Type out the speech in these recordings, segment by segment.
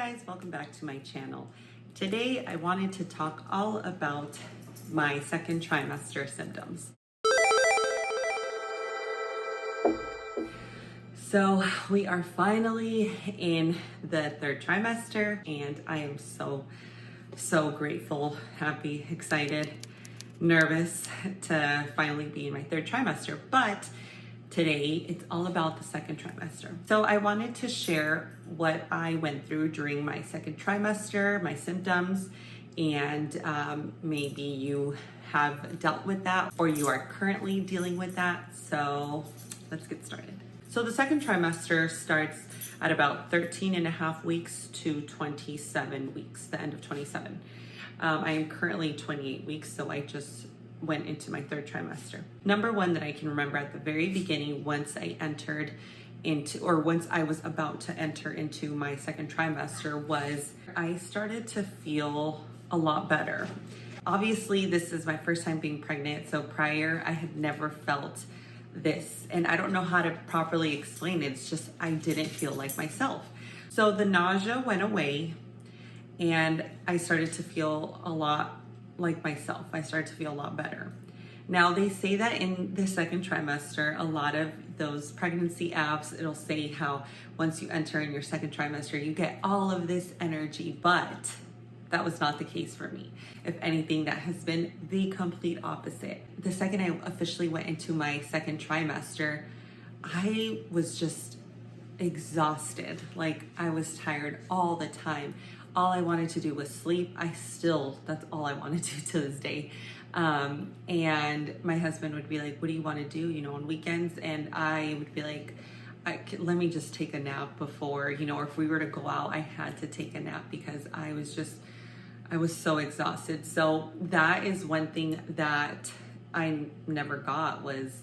guys, welcome back to my channel. Today I wanted to talk all about my second trimester symptoms. So we are finally in the third trimester and I am so grateful, happy, excited, nervous to finally be in my third trimester. But today it's all about the second trimester. So I wanted to share what I went through during my second trimester, my symptoms, and maybe you have dealt with that or you are currently dealing with that. So let's get started. So the second trimester starts at about 13 and a half weeks to 27 weeks, the end of 27. I am currently 28 weeks, so I just went into my third trimester. Number one that I can remember at the very beginning, once I was about to enter into my second trimester, was I started to feel a lot better. Obviously, this is my first time being pregnant, so prior I had never felt this, and I don't know how to properly explain it. It's just I didn't feel like myself. So the nausea went away and I started to feel a lot like myself. I started to feel a lot better. Now they say that in the second trimester, a lot of those pregnancy apps, it'll say how once you enter in your second trimester, you get all of this energy, but that was not the case for me. If anything, that has been the complete opposite. The second I officially went into my second trimester, I was just exhausted. Like I was tired all the time. All I wanted to do was sleep. That's all I want to do to this day. And my husband would be like, what do you want to do, on weekends? And I would be like, let me just take a nap before, or if we were to go out, I had to take a nap because I was so exhausted. So that is one thing that I never got, was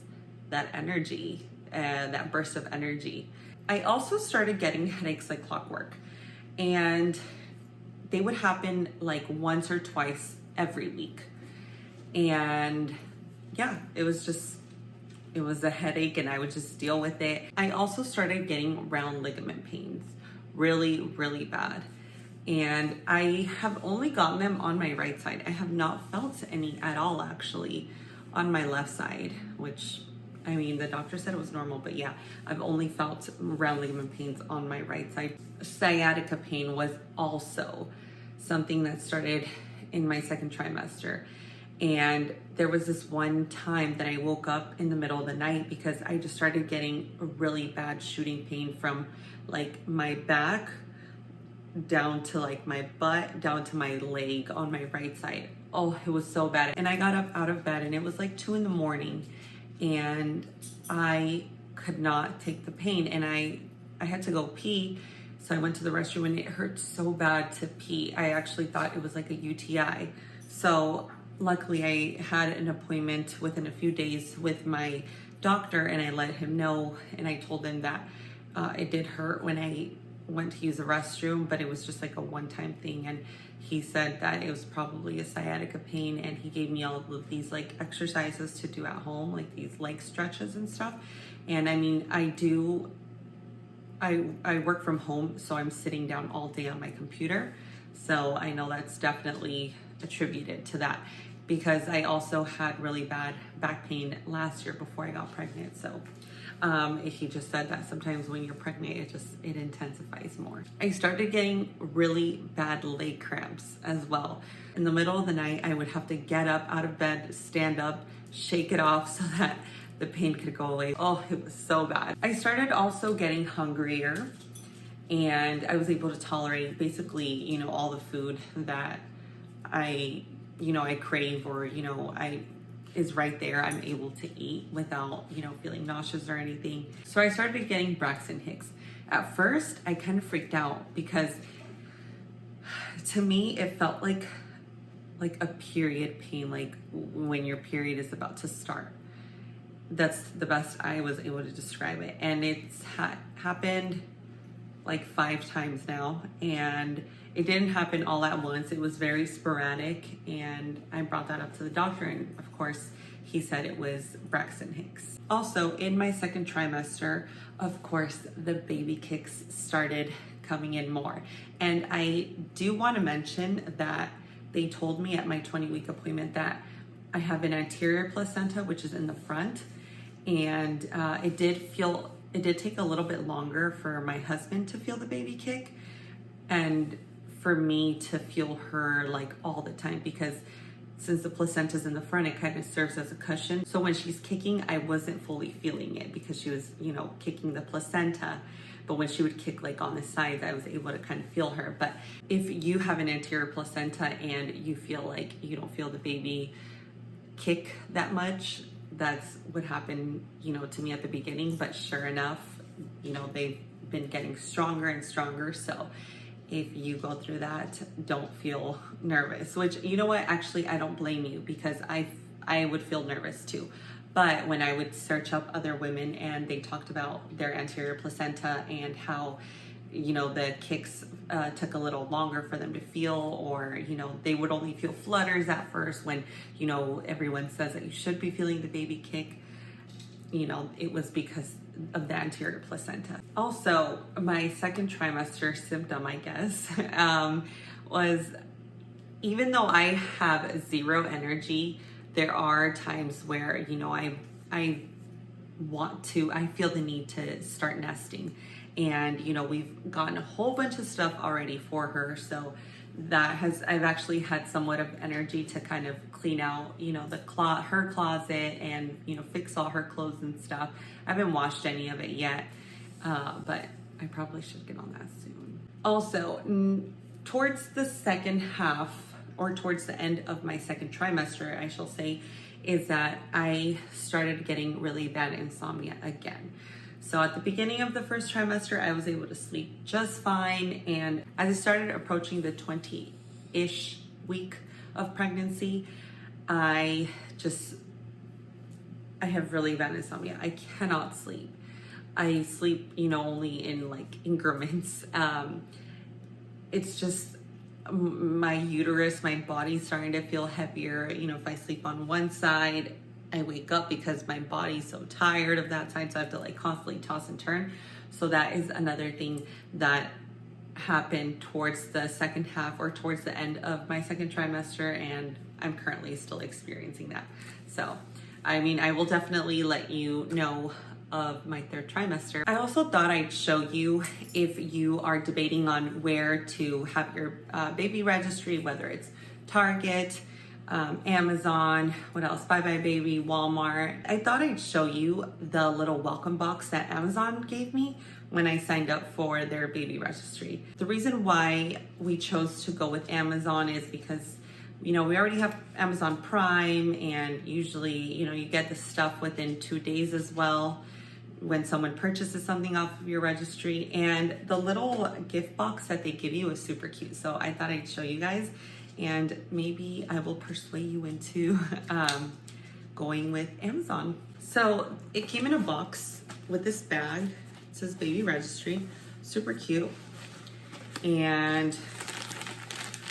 that energy, that burst of energy. I also started getting headaches like clockwork, and they would happen like once or twice every week. And yeah, it was a headache and I would just deal with it. I also started getting round ligament pains, really, really bad. And I have only gotten them on my right side. I have not felt any at all actually on my left side, which the doctor said it was normal, but yeah, I've only felt round ligament pains on my right side. Sciatica pain was also something that started in my second trimester. And there was this one time that I woke up in the middle of the night because I just started getting a really bad shooting pain from like my back down to like my butt, down to my leg on my right side. Oh, it was so bad. And I got up out of bed and it was like 2 a.m. and I could not take the pain, and I had to go pee. So I went to the restroom and it hurt so bad to pee. I actually thought it was like a UTI. So luckily I had an appointment within a few days with my doctor, and I let him know, and I told him that it did hurt when I went to use the restroom, but it was just like a one-time thing. And he said that it was probably a sciatica pain, and he gave me all of these like exercises to do at home, like these leg stretches and stuff. And I work from home, so I'm sitting down all day on my computer. So I know that's definitely attributed to that, because I also had really bad back pain last year before I got pregnant. So he just said that sometimes when you're pregnant, it intensifies more. I started getting really bad leg cramps as well. In the middle of the night, I would have to get up out of bed, stand up, shake it off so that the pain could go away. Oh, it was so bad. I started also getting hungrier, and I was able to tolerate basically, all the food that I crave, or, is right there. I'm able to eat without, feeling nauseous or anything. So I started getting Braxton Hicks. At first, I kind of freaked out because to me, it felt like a period pain, like when your period is about to start. That's the best I was able to describe it. And it's happened like 5 times now, and it didn't happen all at once. It was very sporadic, and I brought that up to the doctor, and of course he said it was Braxton Hicks. Also, in my second trimester, of course, the baby kicks started coming in more. And I do want to mention that they told me at my 20-week appointment that I have an anterior placenta, which is in the front. And it did take a little bit longer for my husband to feel the baby kick and for me to feel her like all the time, because since the placenta's in the front, it kind of serves as a cushion. So when she's kicking, I wasn't fully feeling it because she was, you know, kicking the placenta. But when she would kick like on the sides, I was able to kind of feel her. But if you have an anterior placenta and you feel like you don't feel the baby kick that much, that's what happened, you know, to me at the beginning. But sure enough, you know, they've been getting stronger and stronger. So if you go through that, don't feel nervous, which, you know what, actually, I don't blame you, because I would feel nervous too. But when I would search up other women and they talked about their anterior placenta and how, you know, the kicks took a little longer for them to feel, or, you know, they would only feel flutters at first when, you know, everyone says that you should be feeling the baby kick, you know, it was because of the anterior placenta. Also, my second trimester symptom, I guess, was, even though I have zero energy, there are times where, you know, I feel the need to start nesting. And, you know, we've gotten a whole bunch of stuff already for her. So I've actually had somewhat of energy to kind of clean out, you know, her closet and, you know, fix all her clothes and stuff. I haven't washed any of it yet, but I probably should get on that soon. Also, towards the second half, or towards the end of my second trimester, I shall say, is that I started getting really bad insomnia again. So at the beginning of the first trimester, I was able to sleep just fine. And as I started approaching the 20-ish week of pregnancy, I have really bad insomnia. I cannot sleep. I sleep, you know, only in like increments. It's just my uterus, my body's starting to feel heavier. You know, if I sleep on one side, I wake up because my body's so tired of that side, so I have to like constantly toss and turn. So that is another thing that happened towards the second half, or towards the end of my second trimester, and I'm currently still experiencing that. So, I mean, I will definitely let you know of my third trimester. I also thought I'd show you, if you are debating on where to have your baby registry, whether it's Target, Amazon, what else, Bye Baby, Walmart. I thought I'd show you the little welcome box that Amazon gave me when I signed up for their baby registry. The reason why we chose to go with Amazon is because, you know, we already have Amazon Prime, and usually, you know, you get the stuff within 2 days as well when someone purchases something off of your registry. And the little gift box that they give you is super cute. So I thought I'd show you guys, and maybe I will persuade you into going with Amazon. So it came in a box with this bag. It says baby registry, super cute. And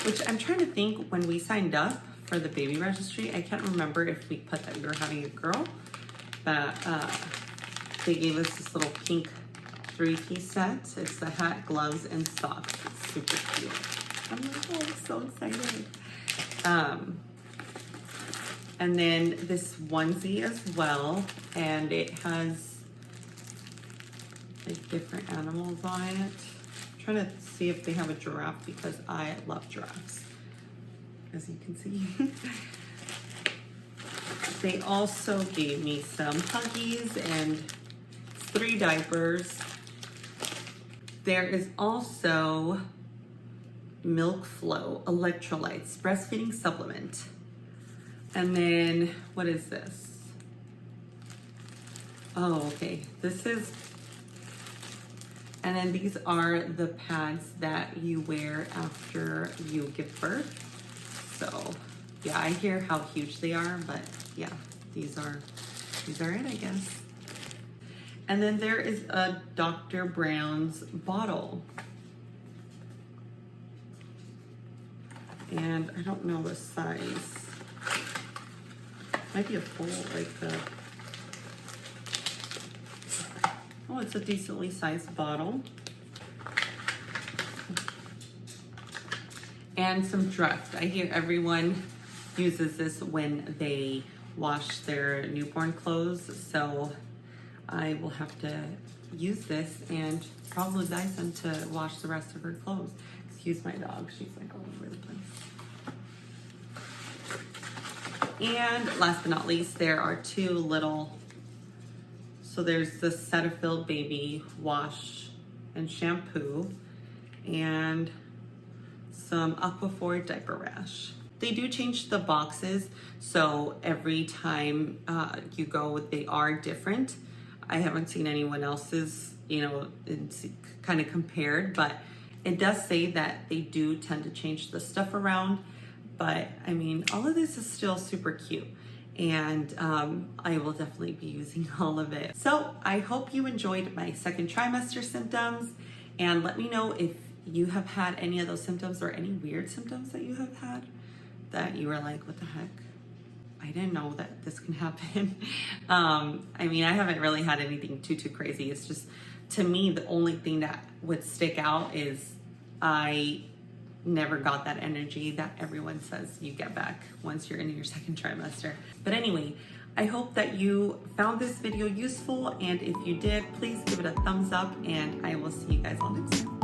which I'm trying to think, when we signed up for the baby registry, I can't remember if we put that we were having a girl, but they gave us this little pink 3-piece set. It's the hat, gloves, and socks. It's super cute. I'm like, oh, I'm so excited. And then this onesie as well, and it has like different animals on it. I'm trying to see if they have a giraffe, because I love giraffes, as you can see. They also gave me some Huggies and 3 diapers. There is also Milk Flow electrolytes breastfeeding supplement. And then what is this? Oh, okay. This is, and then these are the pads that you wear after you give birth. So yeah, I hear how huge they are, but yeah, these are it, I guess. And then there is a Dr. Brown's bottle. And I don't know the size. Might be a full, like oh, it's a decently sized bottle. and some Dreft. I hear everyone uses this when they wash their newborn clothes, so I will have to use this and probably Dyson to wash the rest of her clothes. Excuse my dog, she's like all over the place. And last but not least, there are two little, so there's the Cetaphil baby wash and shampoo and some Aquaphor diaper rash. They do change the boxes, so every time you go, they are different. I haven't seen anyone else's, you know, it's kind of compared, but it does say that they do tend to change the stuff around. But I mean, all of this is still super cute, and I will definitely be using all of it. So I hope you enjoyed my second trimester symptoms, and let me know if you have had any of those symptoms or any weird symptoms that you have had that you were like, what the heck? I didn't know that this can happen. I mean, I haven't really had anything too crazy. It's just, to me, the only thing that would stick out is I never got that energy that everyone says you get back once you're in your second trimester. But anyway, I hope that you found this video useful, and if you did, please give it a thumbs up, and I will see you guys all next time.